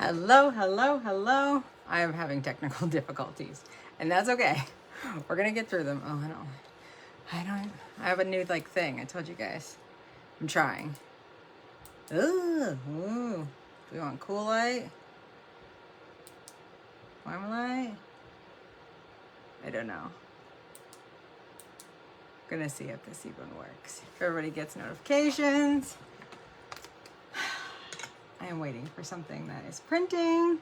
Hello. I am having technical difficulties, and that's okay. We're gonna get through them. Oh, I have a new thing. I told you guys. I'm trying. Ooh. Do we want cool light? Warm light? I don't know. Gonna see if this even works. If everybody gets notifications. I am waiting for something that is printing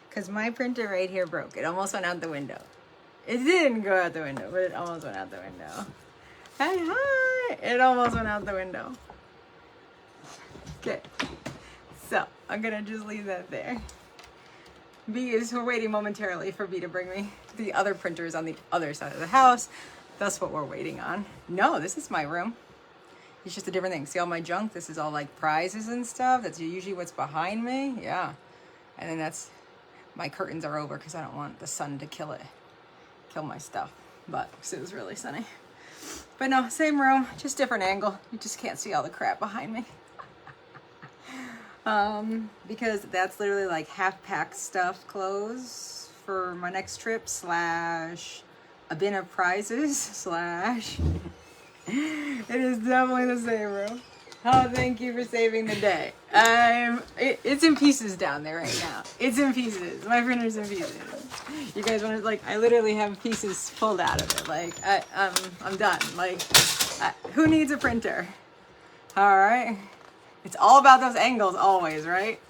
because my printer right here broke. It almost went out the window. It didn't go out the window, but it almost went out the window. Hi. It almost went out the window. Okay. So I'm gonna just leave that there. B is waiting momentarily for B to bring me the other printers on the other side of the house. That's what we're waiting on. No, this is my room. It's just a different thing. See all my junk? This is all like prizes and stuff. That's usually what's behind me. Yeah. And then my curtains are over because I don't want the sun to kill my stuff. But it was really sunny. But no, same room, just different angle. You just can't see all the crap behind me. Because that's literally like half-packed stuff, clothes for my next trip / a bin of prizes / It is definitely the same room. Oh, thank you for saving the day. It's in pieces down there right now. It's in pieces. My printer's in pieces. You guys want to I literally have pieces pulled out of it. I'm done. Who needs a printer? All right. It's all about those angles always, right?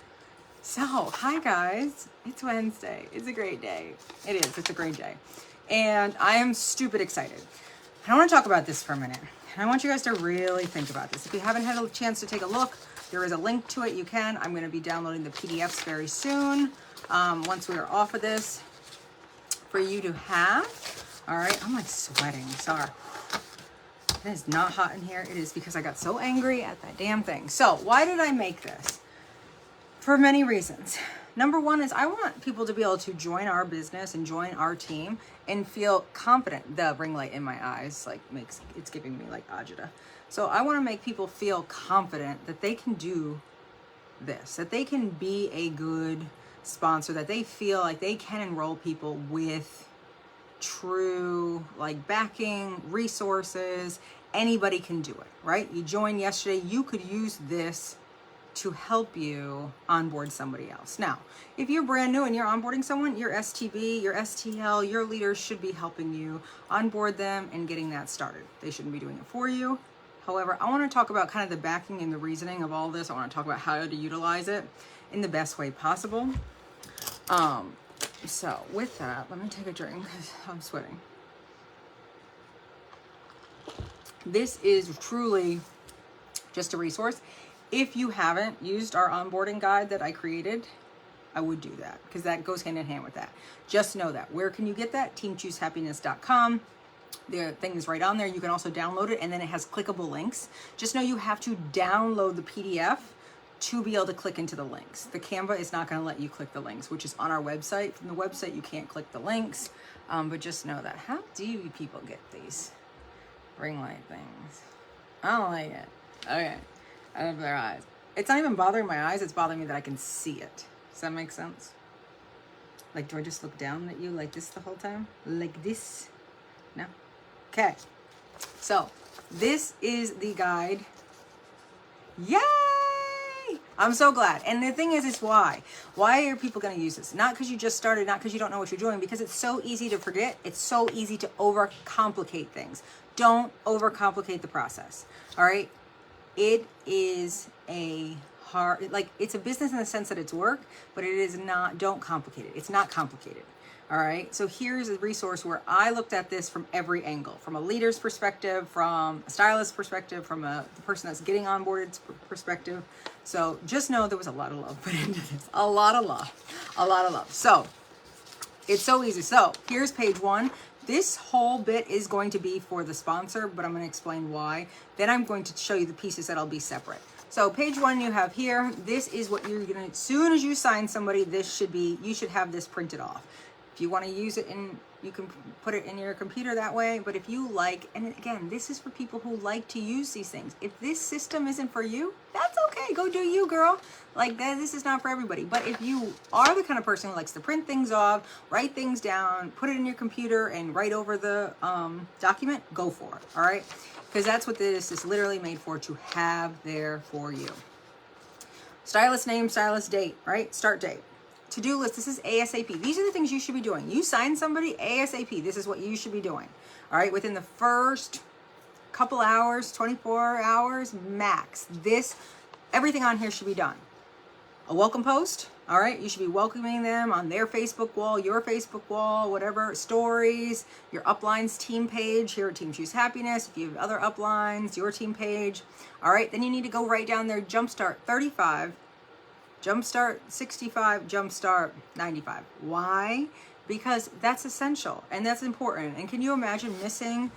So, hi guys. It's Wednesday. It's a great day. It is. It's a great day. And I am stupid excited. I want to talk about this for a minute. And I want you guys to really think about this. If you haven't had a chance to take a look, there is a link to it. You can. I'm going to be downloading the PDFs very soon. Once we are off of this for you to have. All right. I'm sweating. Sorry. It is not hot in here. It is because I got so angry at that damn thing. So why did I make this? For many reasons. Number one is I want people to be able to join our business and join our team and feel confident. The ring light in my eyes it's giving me agita. So I want to make people feel confident that they can do this, that they can be a good sponsor, that they feel like they can enroll people with true backing, resources. Anybody can do it, right? You joined yesterday, you could use this to help you onboard somebody else. Now, if you're brand new and you're onboarding someone, your STB, your STL, your leaders should be helping you onboard them and getting that started. They shouldn't be doing it for you. However, I want to talk about kind of the backing and the reasoning of all this. I want to talk about how to utilize it in the best way possible. So with that, let me take a drink because I'm sweating. This is truly just a resource. If you haven't used our onboarding guide that I created, I would do that because that goes hand in hand with that. Just know that. Where can you get that? teamchoosehappiness.com. The thing is right on there. You can also download it, and then it has clickable links. Just know you have to download the PDF to be able to click into the links. The Canva is not going to let you click the links, which is on our website. From the website, you can't click the links, but just know that. How do you people get these ring light things? I don't like it. Okay. Out of their eyes. It's not even bothering my eyes. It's bothering me that I can see it. Does that make sense? Do I just look down at you like this the whole time? Like this? No? Okay. So, this is the guide. Yay! I'm so glad. And the thing is why? Why are people going to use this? Not because you just started, not because you don't know what you're doing, because it's so easy to forget. It's so easy to overcomplicate things. Don't overcomplicate the process. All right? It is it's a business in the sense that it's work, but it is not, don't complicate it. It's not complicated. All right. So here's a resource where I looked at this from every angle, from a leader's perspective, from a stylist's perspective, from the person that's getting onboarded perspective. So just know there was a lot of love put into this. A lot of love. So it's so easy. So here's page 1. This whole bit is going to be for the sponsor, but I'm going to explain why. Then I'm going to show you the pieces that'll be separate. So page 1 you have here. This is what you're going to, as soon as you sign somebody, you should have this printed off. If you want to use it in, you can put it in your computer that way. But if you like, and again, this is for people who like to use these things. If this system isn't for you, that's okay. Go do you, girl. Like that, this is not for everybody. But if you are the kind of person who likes to print things off, write things down, put it in your computer and write over the document, go for it. All right. Because that's what this is literally made for, to have there for you. Stylist name, stylist date, right? Start date. To-do list, this is ASAP. These are the things you should be doing. You sign somebody, ASAP. This is what you should be doing. All right, within the first couple hours, 24 hours max. Everything on here should be done. A welcome post, all right? You should be welcoming them on their Facebook wall, your Facebook wall, whatever, stories, your uplines team page here at Team Choose Happiness. If you have other uplines, your team page. All right, then you need to go write down their Jumpstart 35, Jumpstart 65, Jumpstart 95. Why? Because that's essential and that's important. And can you imagine missing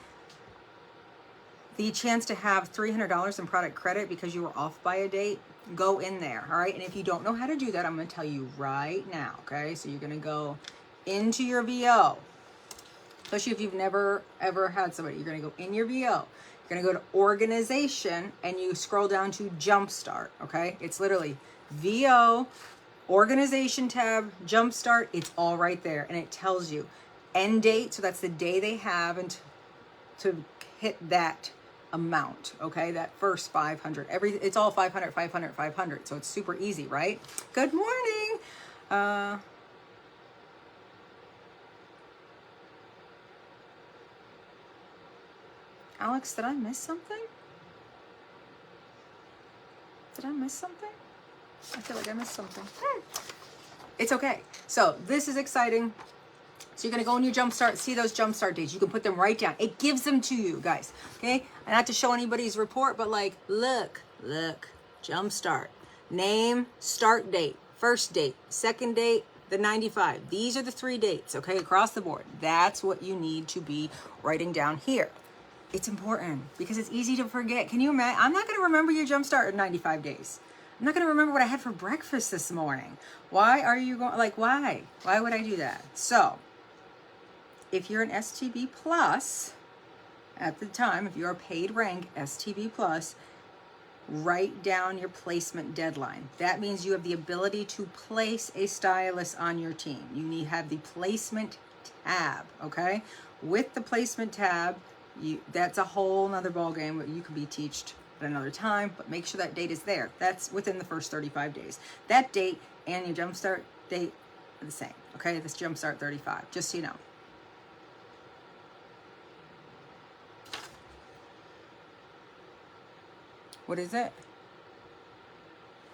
the chance to have $300 in product credit because you were off by a date? Go in there, all right? And if you don't know how to do that, I'm gonna tell you right now, okay? So you're gonna go into your VO, especially if you've never ever had somebody. You're gonna go in your VO. You're gonna go to organization and you scroll down to Jumpstart, okay? It's literally VO, organization tab, Jumpstart. It's all right there. And it tells you end date. So that's the day they have and to hit that amount, okay? That first 500. It's all 500, 500, 500. So it's super easy, right? Good morning. Alex, did I miss something? Did I miss something? I feel like I missed something. It's okay. So this is exciting. So you're going to go in your Jumpstart, see those Jumpstart dates. You can put them right down. It gives them to you, guys. Okay? And not to show anybody's report, but like, look, Jumpstart. Name, start date, first date, second date, the 95. These are the 3 dates, okay, across the board. That's what you need to be writing down here. It's important because it's easy to forget. Can you imagine? I'm not going to remember your Jumpstart in 95 days. I'm not going to remember what I had for breakfast this morning. Why are you going, like, why? Why would I do that? So, if you're an STB Plus, at the time, if you're a paid rank STB Plus, write down your placement deadline. That means you have the ability to place a stylist on your team. You need to have the placement tab, okay? With the placement tab, that's a whole nother ballgame that you could be taught at another time, but make sure that date is there. That's within the first 35 days. That date and your Jumpstart date are the same, okay? This Jumpstart 35, just so you know. What is it?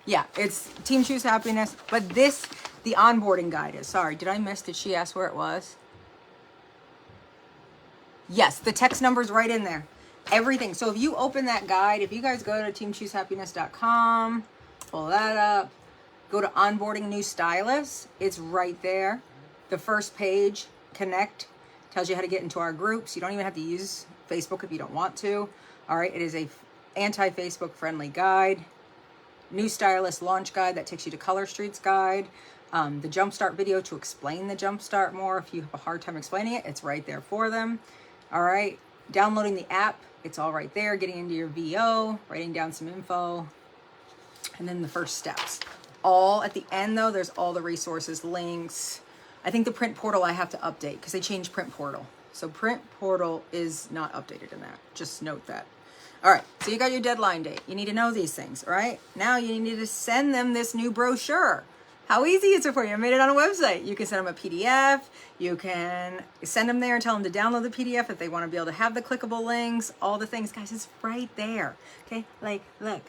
Yeah, it's Team Choose Happiness, but this, the onboarding guide is. Sorry, did I miss? Did she ask where it was? Yes, the text number's right in there. Everything. So if you open that guide, if you guys go to teamchoosehappiness.com, pull that up, go to onboarding new stylists, it's right there. The first page, connect, tells you how to get into our groups. You don't even have to use Facebook if you don't want to. All right, it is a anti-Facebook friendly guide. New stylist launch guide that takes you to Color Street's guide. The Jumpstart video to explain the Jumpstart more. If you have a hard time explaining it, it's right there for them. All right, downloading the app, it's all right there. Getting into your VO, writing down some info, and then the first steps. All at the end though, there's all the resources, links. I think the print portal I have to update because they changed print portal. So print portal is not updated in that. Just note that. All right, so you got your deadline date. You need to know these things, all right? Now you need to send them this new brochure. How easy is it for you? I made it on a website. You can send them a PDF. You can send them there and tell them to download the PDF if they want to be able to have the clickable links, all the things. Guys, it's right there, okay? Like, look.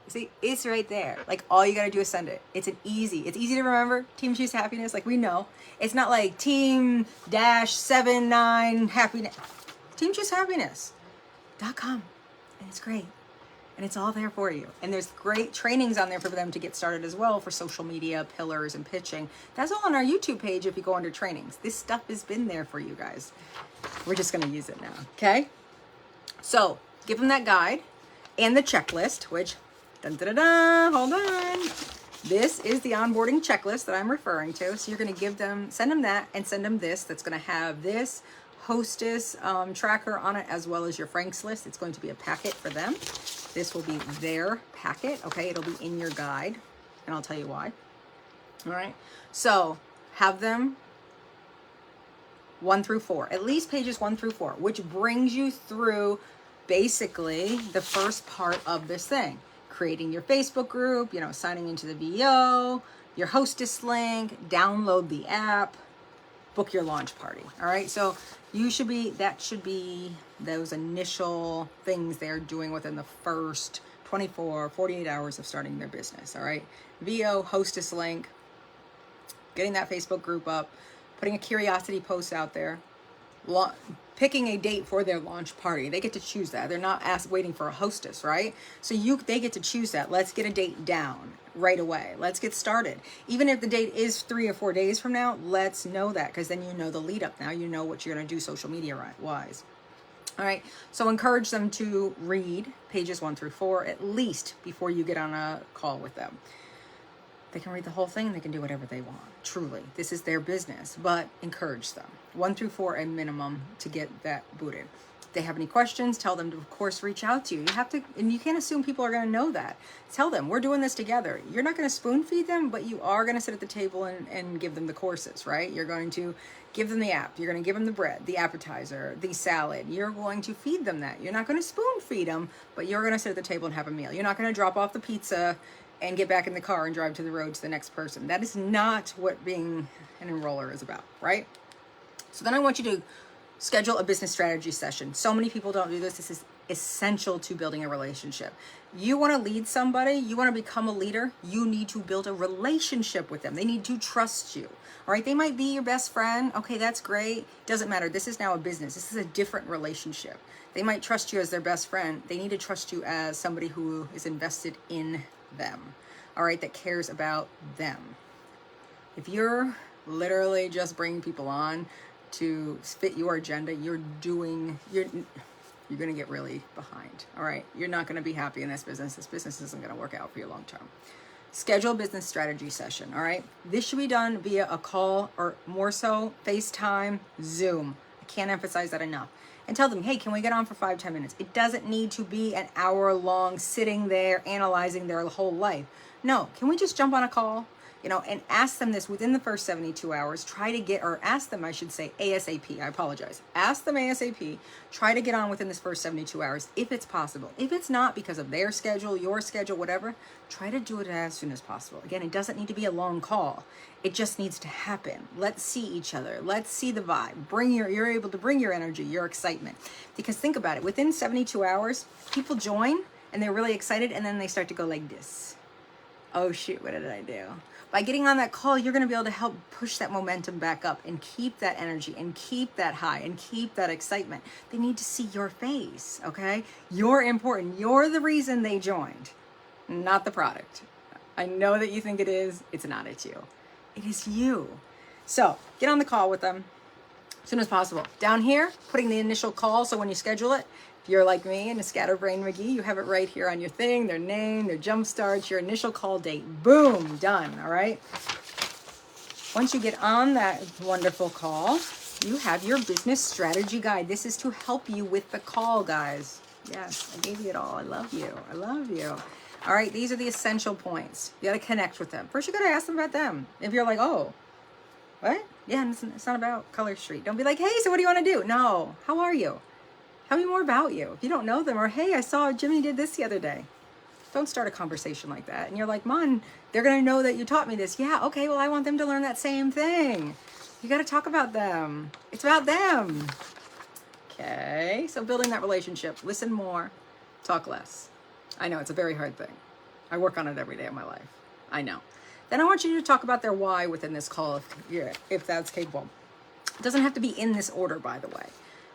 See, it's right there. Like, all you got to do is send it. It's easy to remember. Team Choose Happiness, like we know. It's not like team-79 happiness. teamchoosehappiness.com. And it's great. And it's all there for you. And there's great trainings on there for them to get started as well for social media, pillars, and pitching. That's all on our YouTube page if you go under trainings. This stuff has been there for you guys. We're just going to use it now, okay? So give them that guide and the checklist, which, hold on. This is the onboarding checklist that I'm referring to. So you're going to give them, send them that, and send them this. That's going to have this hostess tracker on it, as well as your Frank's list. It's going to be a packet for them. This will be their packet. Okay, it'll be in your guide, and I'll tell you why. All right, so have them 1 through 4, at least pages 1 through 4, which brings you through basically the first part of this thing. Creating your Facebook group, signing into the VO, your hostess link, download the app, book your launch party. All right, so that should be those initial things they're doing within the first 24, 48 hours of starting their business. All right, VO, hostess link, getting that Facebook group up, putting a curiosity post out there, picking a date for their launch party. They get to choose that. They're not waiting for a hostess, right? So they get to choose that. Let's get a date down right away. Let's get started. Even if the date is 3 or 4 days from now, let's know that, because then you know the lead up. Now you know what you're going to do social media wise. All right, so encourage them to read pages 1 through 4 at least before you get on a call with them. They can read the whole thing and they can do whatever they want. Truly, this is their business, but encourage them. 1 through 4 a minimum to get that booted. If they have any questions, tell them to, of course, reach out to you. You have to, and you can't assume people are going to know that. Tell them, we're doing this together. You're not going to spoon feed them, but you are going to sit at the table and give them the courses, right? You're going to give them the app. You're going to give them the bread, the appetizer, the salad. You're going to feed them that. You're not going to spoon feed them, but you're going to sit at the table and have a meal. You're not going to drop off the pizza and get back in the car and drive to the road to the next person. That is not what being an enroller is about, right? So then I want you to schedule a business strategy session. So many people don't do this. This is essential to building a relationship. You want to lead somebody, you want to become a leader, you need to build a relationship with them. They need to trust you. All right, they might be your best friend. Okay, that's great. Doesn't matter. This is now a business. This is a different relationship. They might trust you as their best friend. They need to trust you as somebody who is invested in them, all right, that cares about them. If you're literally just bringing people on to fit your agenda, you're going to get really behind, all right? You're not going to be happy in this business. This business isn't going to work out for you long term. Schedule a business strategy session, all right? This should be done via a call, or more so FaceTime, Zoom. I can't emphasize that enough. And tell them, hey, can we get on for 5-10 minutes? It doesn't need to be an hour long sitting there analyzing their whole life. No, can we just jump on a call? And ask them this within the first 72 hours. Ask them, I should say, ASAP. I apologize. Ask them ASAP. Try to get on within this first 72 hours if it's possible. If it's not, because of their schedule, your schedule, whatever, try to do it as soon as possible. Again, it doesn't need to be a long call. It just needs to happen. Let's see each other. Let's see the vibe. You're able to bring your energy, your excitement. Because think about it. Within 72 hours, people join and they're really excited, and then they start to go like this. Oh shoot, what did I do? By getting on that call, you're going to be able to help push that momentum back up and keep that energy and keep that high and keep that excitement. They need to see your face, okay? You're important. You're the reason they joined, not the product. I know that you think it is. It's not. It's you. It is you. So get on the call with them as soon as possible. Down here, putting the initial call, so when you schedule it, if you're like me and a scatterbrain McGee, you have it right here on your thing, their name, their jump starts, your initial call date. Boom, done, all right? Once you get on that wonderful call, you have your business strategy guide. This is to help you with the call, guys. Yes, I gave you it all. I love you. I love you. All right, these are the essential points. You got to connect with them. First, you got to ask them about them. If you're like, oh, what? Yeah, it's not about Color Street. Don't be like, hey, so what do you want to do? No, how are you? Tell me more about you. If you don't know them, or hey, I saw Jimmy did this the other day. Don't start a conversation like that. And you're like, Mon, they're going to know that you taught me this. Yeah, okay, well, I want them to learn that same thing. You got to talk about them. It's about them. Okay, so building that relationship. Listen more, talk less. I know it's a very hard thing. I work on it every day of my life. I know. Then I want you to talk about their why within this call, if that's capable. It doesn't have to be in this order, by the way.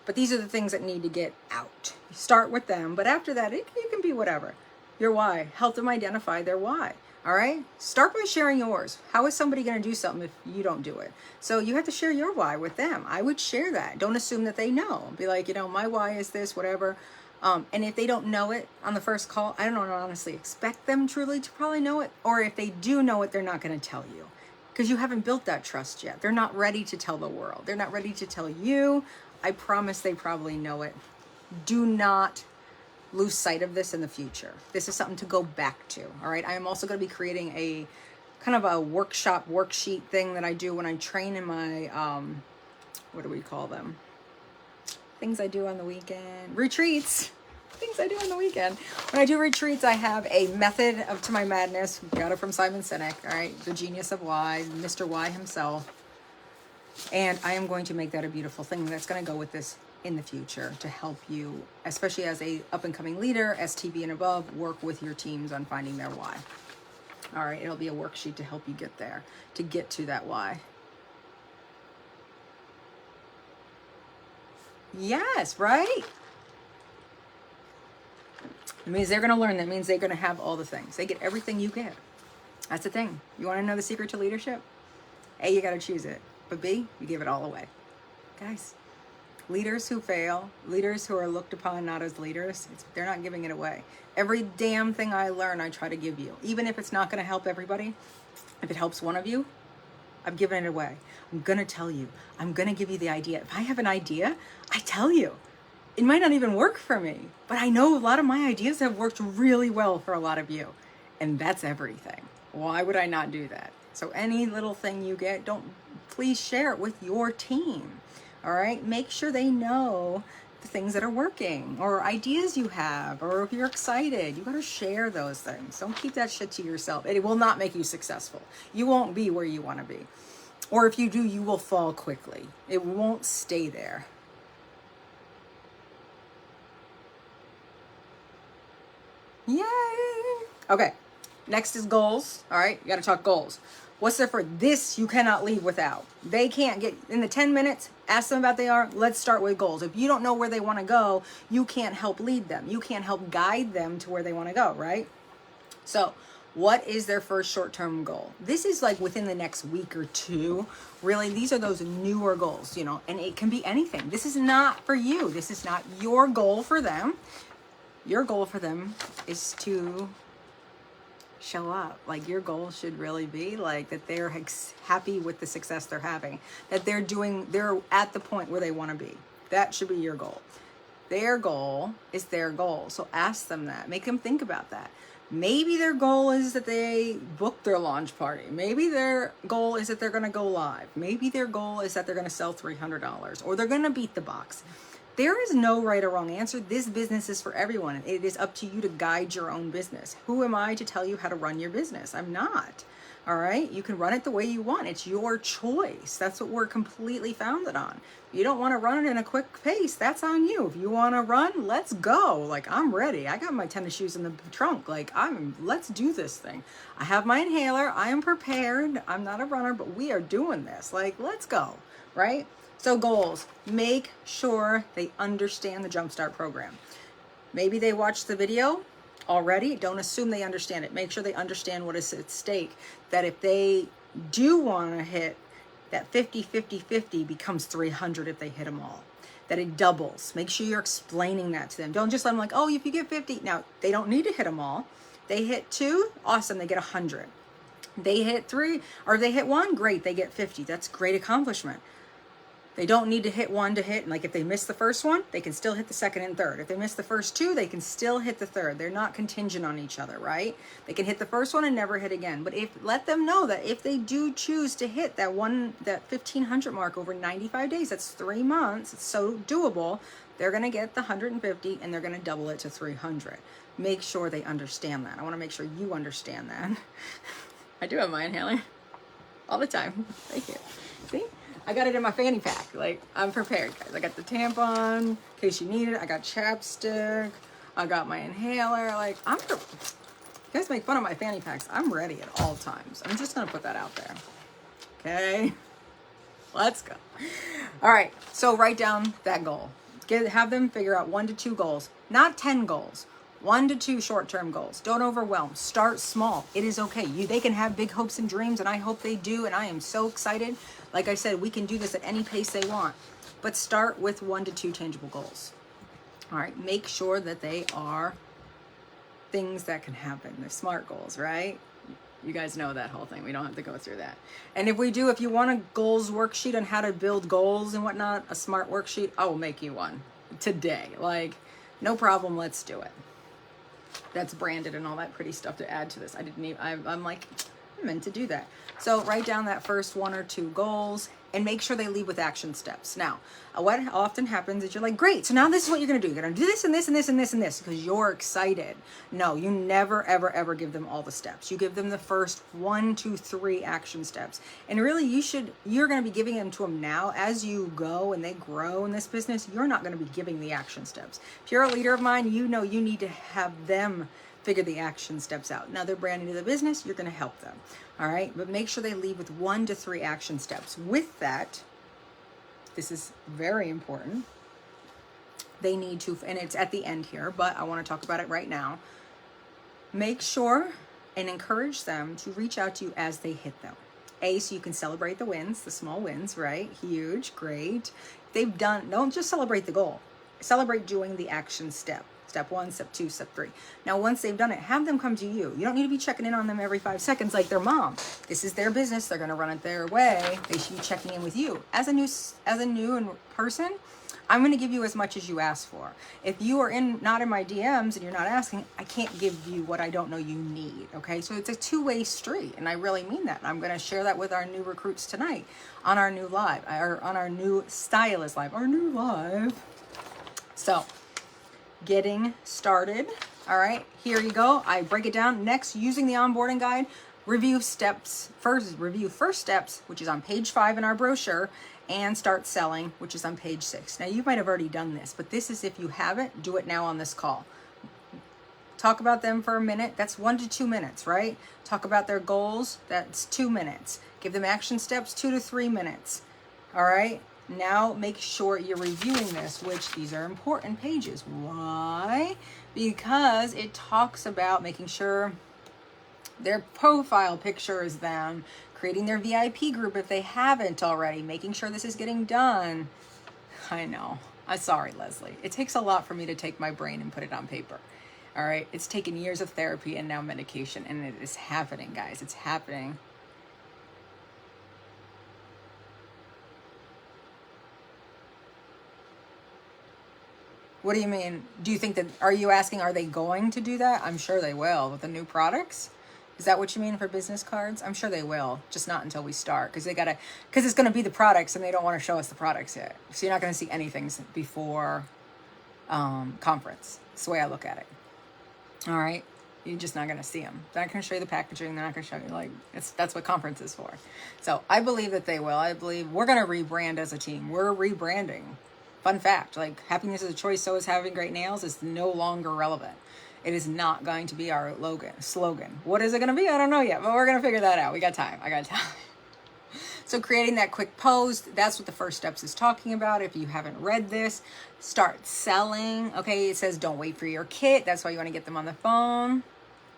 But these are the things that need to get out. You start with them, but after that, it can be whatever. Your why. Help them identify their why. All right? Start by sharing yours. How is somebody going to do something if you don't do it? So you have to share your why with them. I would share that. Don't assume that they know. Be like, my why is this, whatever. And if they don't know it on the first call, I don't honestly expect them truly to probably know it. Or if they do know it, they're not going to tell you because you haven't built that trust yet. They're not ready to tell the world. They're not ready to tell you. I promise they probably know it. Do not lose sight of this in the future. This is something to go back to. All right. I am also going to be creating a kind of a workshop worksheet thing that I do when I train in my, what do we call them? Things I do on the weekend. Retreats. Things I do on the weekend. When I do retreats, I have a method to my madness. Got it from Simon Sinek. All right. The genius of why, Mr. Y himself. And I am going to make that a beautiful thing that's going to go with this in the future to help you, especially as a up and coming leader, STB and above, work with your teams on finding their why. All right, it'll be a worksheet to help you get there, to get to that why. Yes, right? It means they're going to learn. That means they're going to have all the things. They get everything you get. That's the thing. You want to know the secret to leadership? A, you got to choose it. But B, you give it all away. Guys, leaders who fail, leaders who are looked upon not as leaders, they're not giving it away. Every damn thing I learn, I try to give you. Even if it's not going to help everybody, if it helps one of you, I'm giving it away. I'm going to tell you. I'm going to give you the idea. If I have an idea, I tell you. It might not even work for me, but I know a lot of my ideas have worked really well for a lot of you. And that's everything. Why would I not do that? So any little thing you get, please share it with your team. All right, make sure they know the things that are working or ideas you have, or if you're excited, you got to share those things. Don't keep that shit to yourself. It will not make you successful. You won't be where you want to be. Or if you do, you will fall quickly. It won't stay there. Yay! Okay, next is goals. All right, you got to talk goals. What's there for this you cannot leave without? They can't get in the 10 minutes, ask them about they are. Let's start with goals. If you don't know where they want to go, you can't help lead them. You can't help guide them to where they want to go, right? So what is their first short-term goal? This is like within the next week or two. Really, these are those newer goals, and it can be anything. This is not for you. This is not your goal for them. Your goal for them is to show up. Like, your goal should really be like that they're happy with the success they're having, that they're at the point where they want to be. That should be your goal. Their goal is their goal. So ask them that. Make them think about that. Maybe their goal is that they book their launch party. Maybe their goal is that they're going to go live. Maybe their goal is that they're going to sell $300 or they're going to beat the box. There is no right or wrong answer. This business is for everyone. It is up to you to guide your own business. Who am I to tell you how to run your business? I'm not. All right? You can run it the way you want. It's your choice. That's what we're completely founded on. If you don't want to run it in a quick pace, that's on you. If you want to run, let's go. Like, I'm ready. I got my tennis shoes in the trunk. Like, let's do this thing. I have my inhaler. I am prepared. I'm not a runner, but we are doing this. Like, let's go. Right? So goals, make sure they understand the Jumpstart program. Maybe they watched the video already. Don't assume they understand it. Make sure they understand what is at stake. That if they do want to hit that 50, 50, 50 becomes 300 if they hit them all. That it doubles. Make sure you're explaining that to them. Don't just let them like, oh, if you get 50. Now, they don't need to hit them all. They hit 2, awesome, they get 100. They hit 3, or they hit 1, great, they get 50. That's great accomplishment. They don't need to hit 1 to hit. Like, if they miss the first one, they can still hit the second and third. If they miss the first 2, they can still hit the third. They're not contingent on each other, right? They can hit the first one and never hit again. But let them know that if they do choose to hit that 1,500 mark over 95 days, that's 3 months. It's so doable. They're going to get the 150 and they're going to double it to 300. Make sure they understand that. I want to make sure you understand that. I do have my inhaler all the time. Thank you. See? I got it in my fanny pack. Like, I'm prepared, guys. I got the tampon in case you need it. I got chapstick. I got my inhaler. Like, you guys make fun of my fanny packs. I'm ready at all times. I'm just going to put that out there. Okay? Let's go. All right. So write down that goal. Have them figure out 1 to 2 goals, not 10 goals. 1 to 2 short-term goals. Don't overwhelm. Start small. It is okay. They can have big hopes and dreams, and I hope they do, and I am so excited. Like I said, we can do this at any pace they want. But start with 1 to 2 tangible goals. All right, make sure that they are things that can happen. They're SMART goals, right? You guys know that whole thing. We don't have to go through that. And if we do, if you want a goals worksheet on how to build goals and whatnot, a SMART worksheet, I will make you one today. Like, no problem, let's do it. That's branded and all that pretty stuff to add to this. I'm like, I meant to do that. So write down that first 1 or 2 goals and make sure they lead with action steps. Now, what often happens is you're like, great, so now this is what you're gonna do. You're gonna do this and this and this and this and this because you're excited. No, you never, ever, ever give them all the steps. You give them the first 1, 2, 3 action steps. And really you're gonna be giving them to them now as you go and they grow in this business. You're not gonna be giving the action steps. If you're a leader of mine, you know you need to have them figure the action steps out. Now they're brand new to the business, you're gonna help them. All right, but make sure they lead with 1 to 3 action steps. With that, this is very important. They need to, and it's at the end here, but I want to talk about it right now. Make sure and encourage them to reach out to you as they hit them. So you can celebrate the wins, the small wins, right? Huge, great. Don't just celebrate the goal. Celebrate doing the action step. Step 1, step 2, step 3. Now, once they've done it, have them come to you. You don't need to be checking in on them every 5 seconds like their mom. This is their business. They're going to run it their way. They should be checking in with you. As a new person, I'm going to give you as much as you ask for. If you are not in my DMs and you're not asking, I can't give you what I don't know you need. Okay, so it's a 2-way street, and I really mean that. I'm going to share that with our new recruits tonight on our new live, or on our new stylist live, our new live. So, getting started. All right, here you go. I break it down. Next, using the onboarding guide, review first steps, which is on page 5 in our brochure, and start selling, which is on page 6. Now, you might have already done this, but this is, if you haven't, do it now on this call. Talk about them for a minute. That's 1 to 2 minutes, right? Talk about their goals. That's 2 minutes. Give them action steps, 2 to 3 minutes. All right. Now make sure you're reviewing this, which these are important pages. Why? Because it talks about making sure their profile picture is them, creating their VIP group if they haven't already, making sure this is getting done. I know. I'm sorry, Leslie. It takes a lot for me to take my brain and put it on paper. All right. It's taken years of therapy and now medication, and it is happening, guys. It's happening. What do you mean? Do you think that, are you asking, are they going to do that? I'm sure they will with the new products. Is that what you mean for business cards? I'm sure they will, just not until we start, because it's going to be the products and they don't want to show us the products yet. So you're not going to see anything before conference. That's the way I look at it. All right. You're just not going to see them. They're not going to show you the packaging. They're not going to show you, like, that's what conference is for. So I believe that they will. I believe we're going to rebrand as a team. We're rebranding. Fun fact, like, happiness is a choice, so is having great nails is no longer relevant. It is not going to be our slogan. What is it going to be? I don't know yet, but we're going to figure that out. We got time. I got time. So creating that quick post, that's what the first steps is talking about. If you haven't read this, start selling. Okay, it says don't wait for your kit. That's why you want to get them on the phone.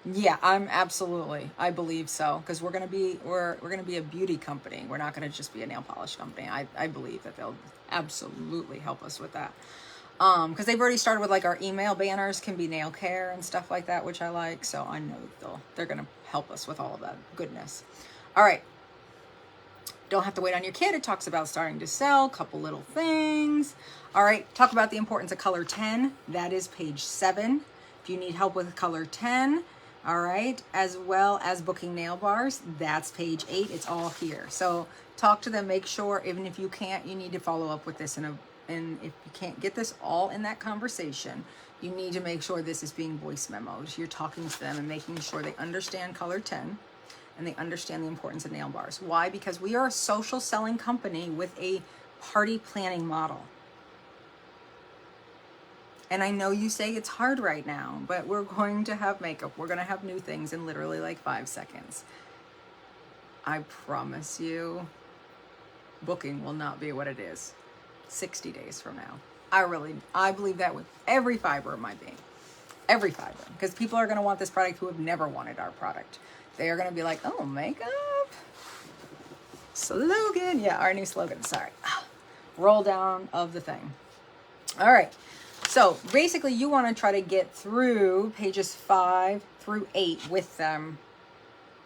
Yeah, I believe so, because we're gonna be a beauty company. We're not gonna just be a nail polish company. I believe that they'll absolutely help us with that, because they've already started with, like, our email banners can be nail care and stuff like that, which I like. So I know they're gonna help us with all of that goodness. All right, don't have to wait on your kid. It talks about starting to sell, a couple little things. All right, talk about the importance of color 10. That is page 7. If you need help with color 10. All right, as well as booking nail bars, that's page 8. It's all here. So talk to them, make sure, even if you can't, you need to follow up with this. And if you can't get this all in that conversation, you need to make sure this is being voice memoed. You're talking to them and making sure they understand color 10 and they understand the importance of nail bars. Why? Because we are a social selling company with a party planning model. And I know you say it's hard right now, but we're going to have makeup. We're going to have new things in literally like 5 seconds. I promise you, booking will not be what it is 60 days from now. I believe that with every fiber of my being. Every fiber. Because people are going to want this product who have never wanted our product. They are going to be like, oh, makeup. Slogan. Yeah, our new slogan. Sorry. Roll down of the thing. All right. So basically you want to try to get through pages 5 through 8 with them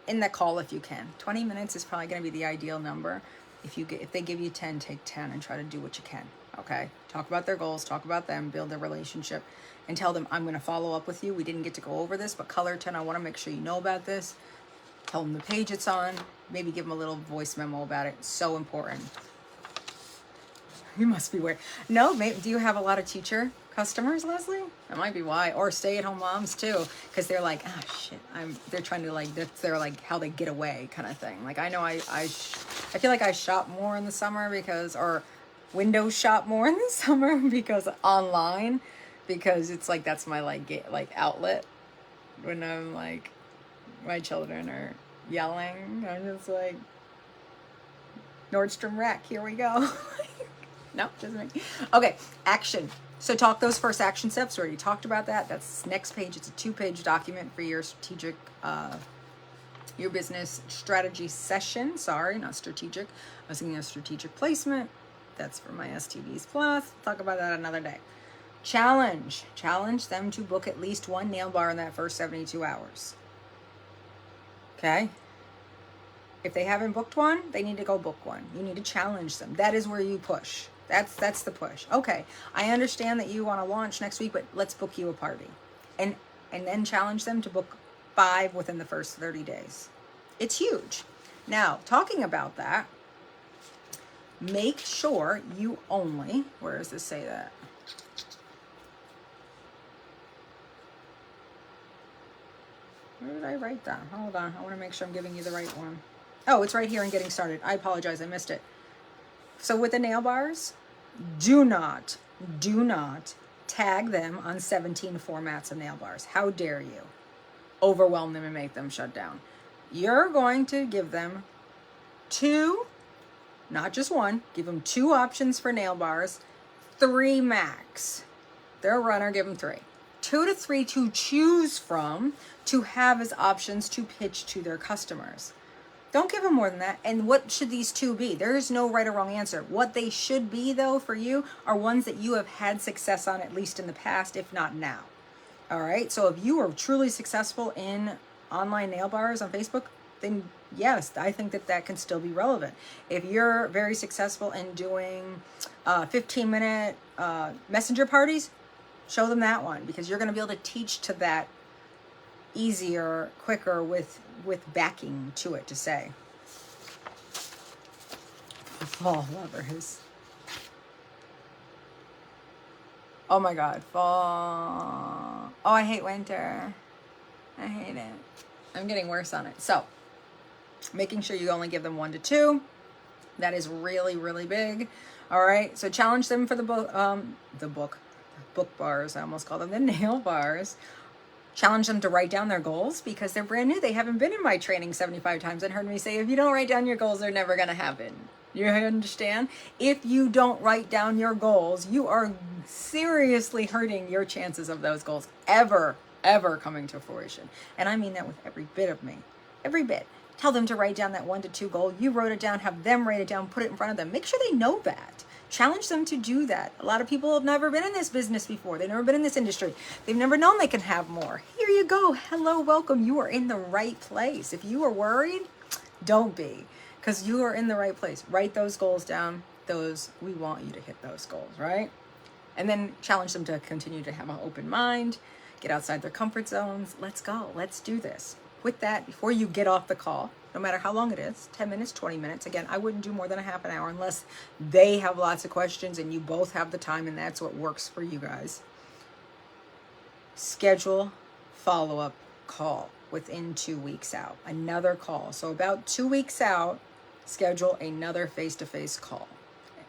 in the call if you can. 20 minutes is probably going to be the ideal number. If they give you 10, take 10 and try to do what you can. Okay. Talk about their goals, talk about them, build their relationship, and tell them, I'm going to follow up with you. We didn't get to go over this, but color 10, I want to make sure you know about this. Tell them the page it's on. Maybe give them a little voice memo about it. It's so important. You must be weird. No, maybe, do you have a lot of teacher customers, Leslie? That might be why. Or stay-at-home moms too, because they're like, shit. They're trying to like, they're like how they get away kind of thing. Like I know I feel like I shop more in the summer or window shop more in the summer because online, because it's like that's my like outlet when I'm like my children are yelling. I'm just like Nordstrom Rack. Here we go. No, doesn't make. Okay, action. So talk those first action steps. We already talked about that. That's next page. It's a 2-page document for your strategic, your business strategy session. Sorry, not strategic. I was thinking of strategic placement. That's for my STDs Plus. Talk about that another day. Challenge. Challenge them to book at least one nail bar in that first 72 hours. Okay? If they haven't booked one, they need to go book one. You need to challenge them. That is where you push. That's the push. Okay, I understand that you want to launch next week, but let's book you a party. And then challenge them to book 5 within the first 30 days. It's huge. Now, talking about that, make sure you only, where does this say that? Where did I write that? Hold on, I want to make sure I'm giving you the right one. Oh, it's right here in getting started. I apologize, I missed it. So with the nail bars, do not tag them on 17 formats of nail bars. How dare you overwhelm them and make them shut down? You're going to give them 2, not just 1, give them 2 options for nail bars, 3 max. They're a runner, give them 3. 2 to 3 to choose from to have as options to pitch to their customers. Don't give them more than that. And what should these 2 be? There is no right or wrong answer. What they should be, though, for you are ones that you have had success on, at least in the past, if not now. All right? So if you are truly successful in online nail bars on Facebook, then yes, I think that can still be relevant. If you're very successful in doing 15-minute messenger parties, show them that one, because you're going to be able to teach to that easier, quicker, with backing to it to say. Fall lovers. Oh my God, fall. Oh, I hate winter. I hate it. I'm getting worse on it. So, making sure you only give them 1 to 2. That is really, really big. All right. So challenge them for the book bars. I almost called them the nail bars. Challenge them to write down their goals, because they're brand new. They haven't been in my training 75 times and heard me say, if you don't write down your goals, they're never going to happen. You understand? If you don't write down your goals, you are seriously hurting your chances of those goals ever coming to fruition. And I mean that with every bit of me. Every bit. Tell them to write down that 1 to 2 goal. You wrote it down, have them write it down, put it in front of them. Make sure they know that. Challenge them to do that. A lot of people have never been in this business before. They've never been in this industry. They've never known they can have more. Here you go. Hello, welcome. You are in the right place. If you are worried, don't be, because you are in the right place. Write those goals down. We want you to hit those goals, right? And then challenge them to continue to have an open mind, get outside their comfort zones. Let's go. Let's do this. With that, before you get off the call, no matter how long it is, 10 minutes, 20 minutes. Again, I wouldn't do more than a half an hour unless they have lots of questions and you both have the time and that's what works for you guys. Schedule follow-up call within 2 weeks out. Another call. So about 2 weeks out, schedule another face-to-face call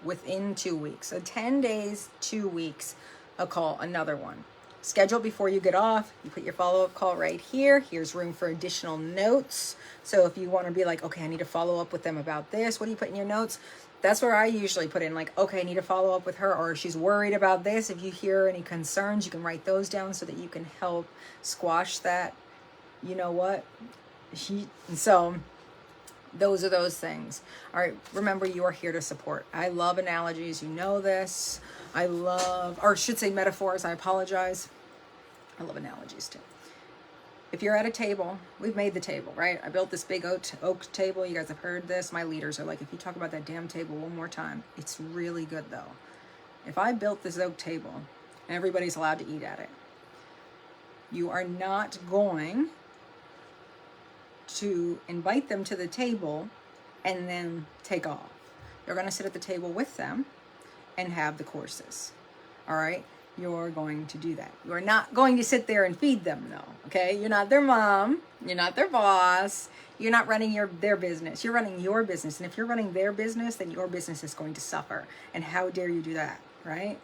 within 2 weeks. So 10 days, 2 weeks, a call, another one. Schedule before you get off. You put your follow-up call right here. Here's room for additional notes. So if you want to be like, okay, I need to follow up with them about this. What do you put in your notes? That's where I usually put in, like, okay, I need to follow up with her, or she's worried about this. If you hear any concerns, you can write those down so that you can help squash that. You know what? So Those are those things. All right, remember, you are here to support. I love analogies, you know this. I love, or should say metaphors, I apologize. I love analogies too. If you're at a table, we've made the table, right? I built this big oak table. You guys have heard this. My leaders are like, if you talk about that damn table one more time, it's really good though. If I built this oak table and everybody's allowed to eat at it, you are not going to invite them to the table and then take off. You're going to sit at the table with them and have the courses. All right? You're going to do that. You're not going to sit there and feed them though. Okay? You're not their mom. You're not their boss. You're not running their business. You're running your business. And if you're running their business, then your business is going to suffer. And how dare you do that? Right?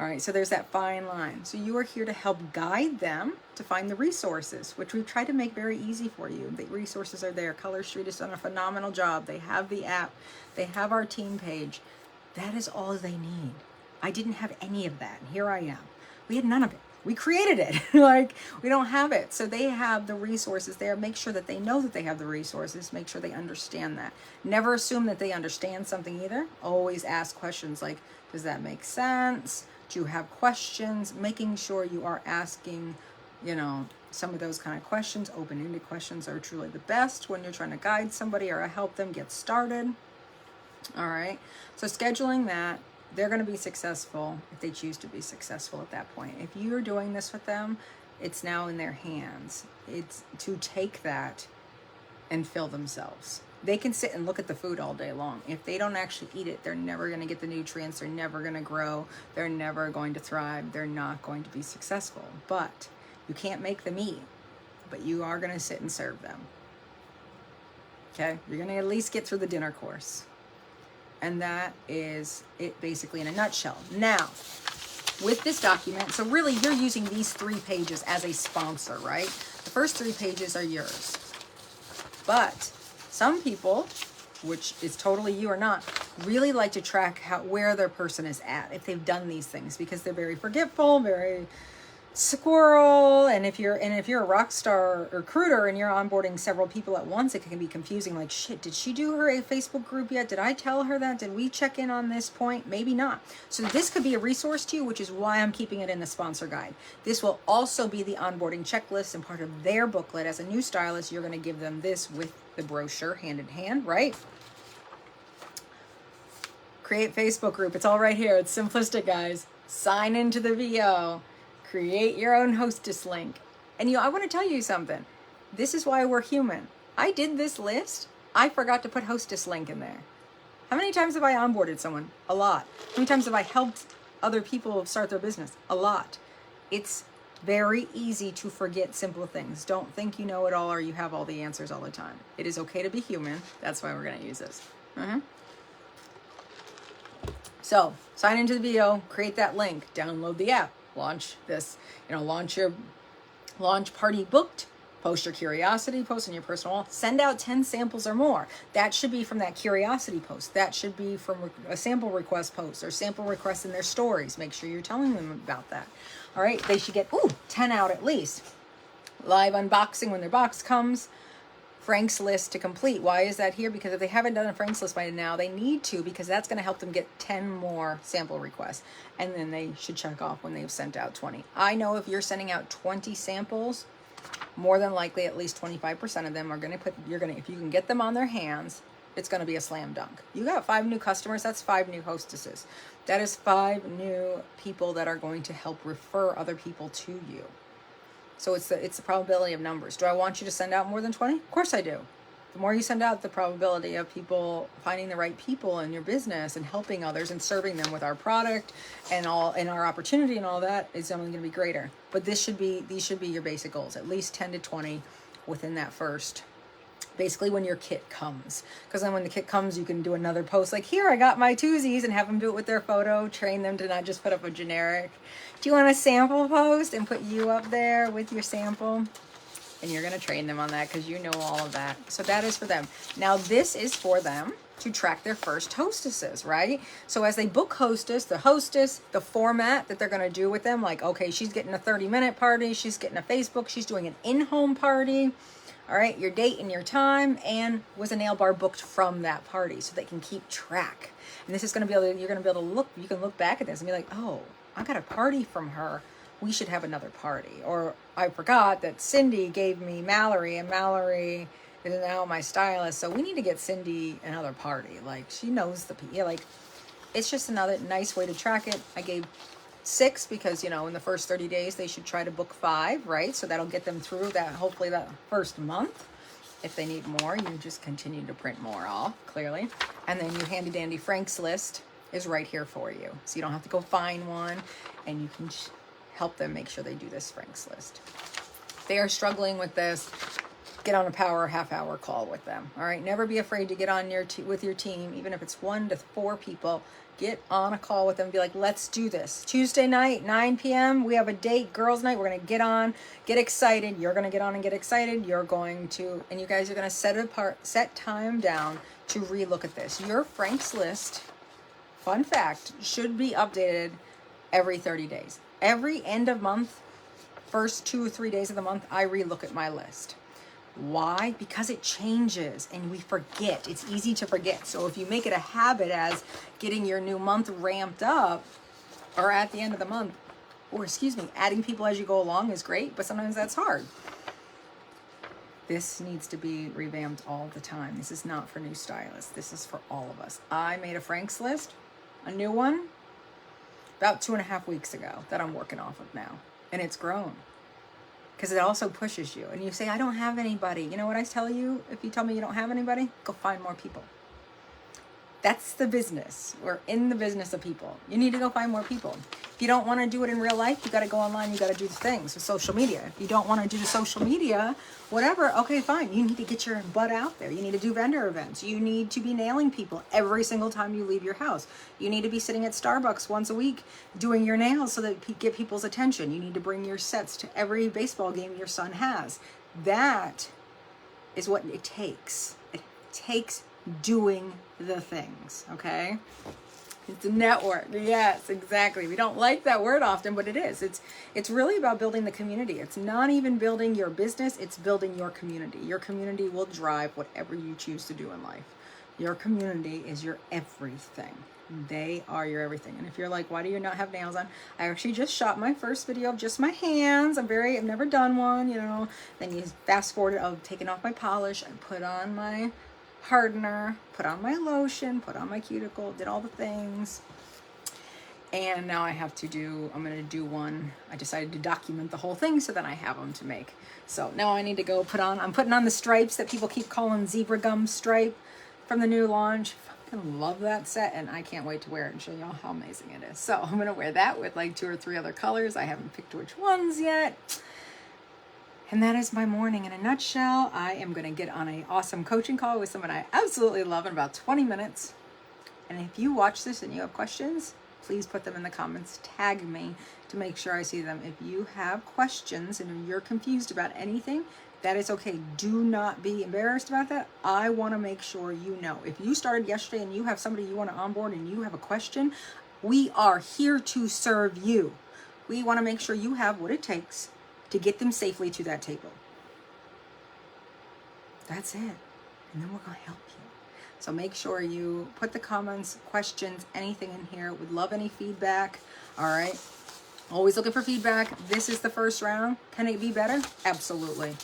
All right, so there's that fine line. So you are here to help guide them to find the resources, which we've tried to make very easy for you. The resources are there. Color Street has done a phenomenal job. They have the app. They have our team page. That is all they need. I didn't have any of that. Here I am. We had none of it. We created it. Like, we don't have it. So they have the resources there. Make sure that they know that they have the resources. Make sure they understand that. Never assume that they understand something either. Always ask questions like, does that make sense? Do you have questions? Making sure you are asking, some of those kind of questions. Open-ended questions are truly the best when you're trying to guide somebody or help them get started. All right. So scheduling that, they're going to be successful if they choose to be successful at that point. If you're doing this with them, it's now in their hands. It's to take that and fill themselves. They can sit and look at the food all day long. If they don't actually eat it, they're never going to get the nutrients. They're never going to grow. They're never going to thrive. They're not going to be successful. But you can't make them eat, but you are going to sit and serve them. Okay? You're going to at least get through the dinner course. And that is it basically in a nutshell. Now, with this document, so really you're using these 3 pages as a sponsor, right? The first 3 pages are yours. But some people, which is totally you or not, really like to track where their person is at if they've done these things, because they're very forgetful, very squirrel. And if you're a rock star recruiter and you're onboarding several people at once, it can be confusing. Like, shit, did she do her Facebook group yet? Did I tell her that? Did we check in on this point? Maybe not. So this could be a resource to you, which is why I'm keeping it in the sponsor guide. This will also be the onboarding checklist and part of their booklet. As a new stylist, you're going to give them this with the brochure hand in hand, right? Create Facebook group. It's all right here. It's simplistic, guys. Sign into the VO. Create your own hostess link. And I want to tell you something. This is why we're human. I did this list. I forgot to put hostess link in there. How many times have I onboarded someone? A lot. How many times have I helped other people start their business? A lot. It's very easy to forget simple things. Don't think you know it all or you have all the answers all the time. It is okay to be human. That's why we're going to use this. So sign into the VO, create that link, download the app. Launch this, launch party booked, post your curiosity post in your personal wall, send out 10 samples or more. That should be from that curiosity post. That should be from a sample request post or sample requests in their stories. Make sure you're telling them about that. All right. They should get, 10 out at least. Live unboxing when their box comes. Frank's list to complete. Why is that here? Because if they haven't done a Frank's list by now, they need to, because that's going to help them get 10 more sample requests. And then they should check off when they've sent out 20. I know if you're sending out 20 samples, more than likely at least 25% of them are going to if you can get them on their hands, it's going to be a slam dunk. You got 5 new customers, that's 5 new hostesses. That is 5 new people that are going to help refer other people to you. So it's the probability of numbers. Do I want you to send out more than 20? Of course I do. The more you send out, the probability of people finding the right people in your business and helping others and serving them with our product and our opportunity and all that is only going to be greater. But these should be your basic goals, at least 10 to 20 within that first. Basically when your kit comes, because then when the kit comes, you can do another post like, here, I got my twosies, and have them do it with their photo, train them to not just put up a generic. Do you want a sample post and put you up there with your sample? And you're going to train them on that because you know all of that. So that is for them. Now this is for them to track their first hostesses, right? So as they book hostess, the format that they're going to do with them, like, okay, she's getting a 30-minute party, she's getting a Facebook, she's doing an in-home party. All right, your date and your time, and was a nail bar booked from that party, so they can keep track. And this is going to be able to, you're going to be able to look, you can look back at this and be like, oh, I got a party from her. We should have another party. Or I forgot that Cindy gave me Mallory, and Mallory is now my stylist, so we need to get Cindy another party. Like, she knows like, it's just another nice way to track it. I gave 6 because, you know, in the first 30 days they should try to book 5, right? So that'll get them through that, hopefully that first month. If they need more, you just continue to print more off, clearly. And then your handy dandy Frank's list is right here for you, so you don't have to go find one, and you can help them make sure they do this Frank's list. If they are struggling with this, get on a half-hour call with them. All right, never be afraid to get on with your team, even if it's 1 to 4 people. Get on a call with them and be like, let's do this. Tuesday night, 9 p.m., we have a date, girls' night. We're going to get on, get excited. You're going to get on and get excited. You're going to, and you guys are going to set time down to relook at this. Your Frank's list, fun fact, should be updated every 30 days. Every end of month, first 2 or 3 days of the month, I relook at my list. Why? Because it changes and we forget. It's easy to forget. So if you make it a habit as getting your new month ramped up, or at the end of the month, or adding people as you go along is great, but sometimes that's hard. This needs to be revamped all the time. This is not for new stylists. This is for all of us. I made a Frank's list, a new one, about 2.5 weeks ago that I'm working off of now. And it's grown. Because it also pushes you. And you say, I don't have anybody. You know what I tell you? If you tell me you don't have anybody, go find more people. That's the business. We're in the business of people. You need to go find more people. If you don't want to do it in real life, you got to go online. You got to do the things with social media. If you don't want to do the social media, whatever, okay, fine. You need to get your butt out there. You need to do vendor events. You need to be nailing people every single time you leave your house. You need to be sitting at Starbucks once a week doing your nails so that you get people's attention. You need to bring your sets to every baseball game your son has. That is what it takes. It takes doing the things, okay? It's a network. Yes, exactly. We don't like that word often, but it is. It's really about building the community. It's not even building your business, it's building your community. Your community will drive whatever you choose to do in life. Your community is your everything. They are your everything. And if you're like, why do you not have nails on? I actually just shot my first video of just my hands. I've never done one, you know. Then you fast forward, I've taken off my polish, I put on my hardener, put on my lotion, put on my cuticle, did all the things. And now I'm going to do one. I decided to document the whole thing so that I have them to make. So now I need to go I'm putting on the stripes that people keep calling zebra gum stripe from the new launch. I love that set, and I can't wait to wear it and show y'all how amazing it is. So I'm going to wear that with like 2 or 3 other colors. I haven't picked which ones yet. And that is my morning in a nutshell. I am going to get on an awesome coaching call with someone I absolutely love in about 20 minutes. And if you watch this and you have questions, please put them in the comments. Tag me to make sure I see them. If you have questions and you're confused about anything, that is okay. Do not be embarrassed about that. I want to make sure you know. If you started yesterday and you have somebody you want to onboard and you have a question, we are here to serve you. We want to make sure you have what it takes to get them safely to that table. That's it. And then we're going to help you. So make sure you put the comments, questions, anything in here. Would love any feedback. All right. Always looking for feedback. This is the first round. Can it be better? Absolutely.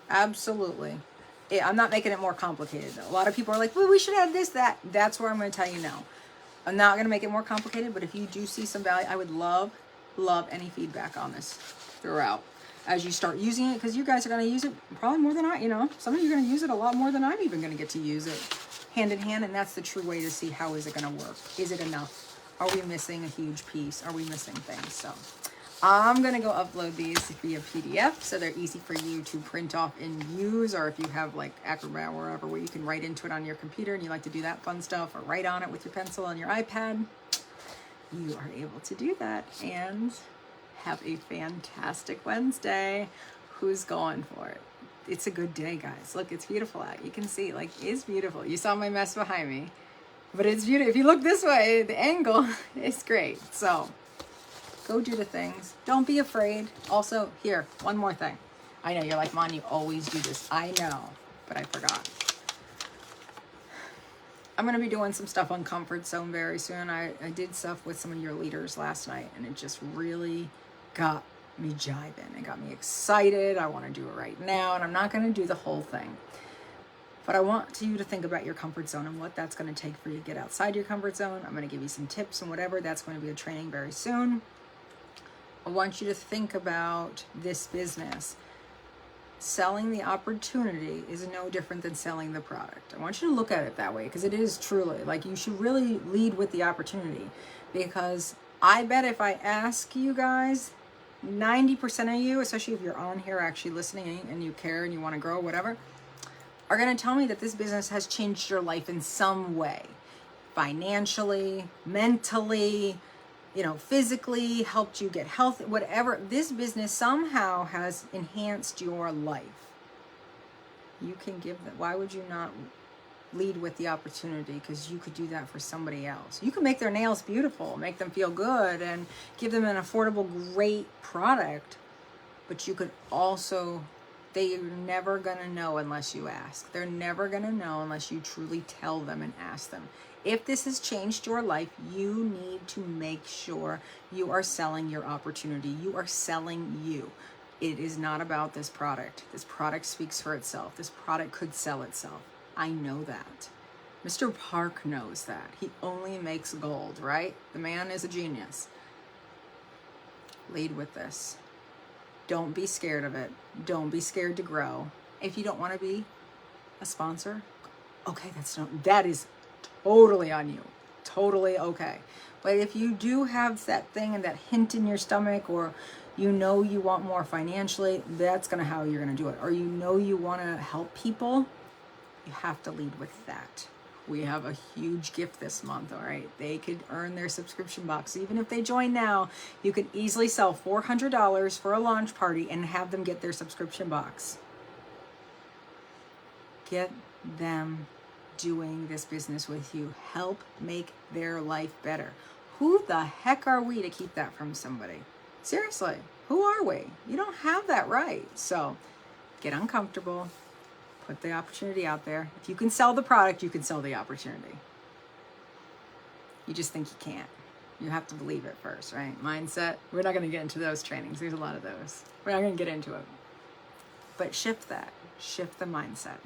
Absolutely. I'm not making it more complicated though. A lot of people are like, well, we should have this, that. That's where I'm going to tell you no. I'm not going to make it more complicated, but if you do see some value, I would love any feedback on this throughout. As you start using it, because you guys are going to use it probably more than some of you are going to use it a lot more than I'm even going to get to use it hand in hand, and that's the true way to see how is it going to work. Is it enough? Are we missing a huge piece? Are we missing things? So I'm going to go upload these via PDF so they're easy for you to print off and use, or if you have like Acrobat or wherever where you can write into it on your computer and you like to do that fun stuff, or write on it with your pencil on your iPad, you are able to do that. And have a fantastic Wednesday. Who's going for it? It's a good day, guys. Look, it's beautiful out. You can see, like, it's beautiful. You saw my mess behind me, but it's beautiful. If you look this way, the angle is great. So go do the things. Don't be afraid. Also, here, one more thing. I know you're like, Mon, you always do this. I know, but I forgot. I'm going to be doing some stuff on comfort zone very soon. I did stuff with some of your leaders last night, and it just really got me jiving. It got me excited. I want to do it right now, and I'm not going to do the whole thing. But I want you to think about your comfort zone and what that's going to take for you to get outside your comfort zone. I'm going to give you some tips and whatever. That's going to be a training very soon. I want you to think about this business. Selling the opportunity is no different than selling the product. I want you to look at it that way, because it is truly, like, you should really lead with the opportunity. Because I bet if I ask you guys, 90% of you, especially if you're on here actually listening and you care and you want to grow, whatever, are going to tell me that this business has changed your life in some way. Financially, mentally, physically, helped you get healthy, whatever. This business somehow has enhanced your life. You can give them. Why would you not lead with the opportunity? Because you could do that for somebody else. You can make their nails beautiful, make them feel good, and give them an affordable, great product. But you could also, they're never going to know unless you ask. They're never going to know unless you truly tell them and ask them. If this has changed your life, you need to make sure you are selling your opportunity. You are selling you. It is not about this product. This product speaks for itself. This product could sell itself. I know that. Mr. Park knows that. He only makes gold, right? The man is a genius. Lead with this. Don't be scared of it. Don't be scared to grow. If you don't want to be a sponsor, okay, that is totally on you. Totally okay. But if you do have that thing and that hint in your stomach, or you want more financially, that's how you're going to do it. Or you want to help people, you have to lead with that. We have a huge gift this month, all right? They could earn their subscription box. Even if they join now, you could easily sell $400 for a launch party and have them get their subscription box. Get them doing this business with you. Help make their life better. Who the heck are we to keep that from somebody? Seriously, who are we? You don't have that right. So get uncomfortable. Put the opportunity out there. If you can sell the product, you can sell the opportunity. You just think you can't. You have to believe it first, right? Mindset. We're not going to get into those trainings. There's a lot of those. We're not going to get into it. But shift that. Shift the mindset.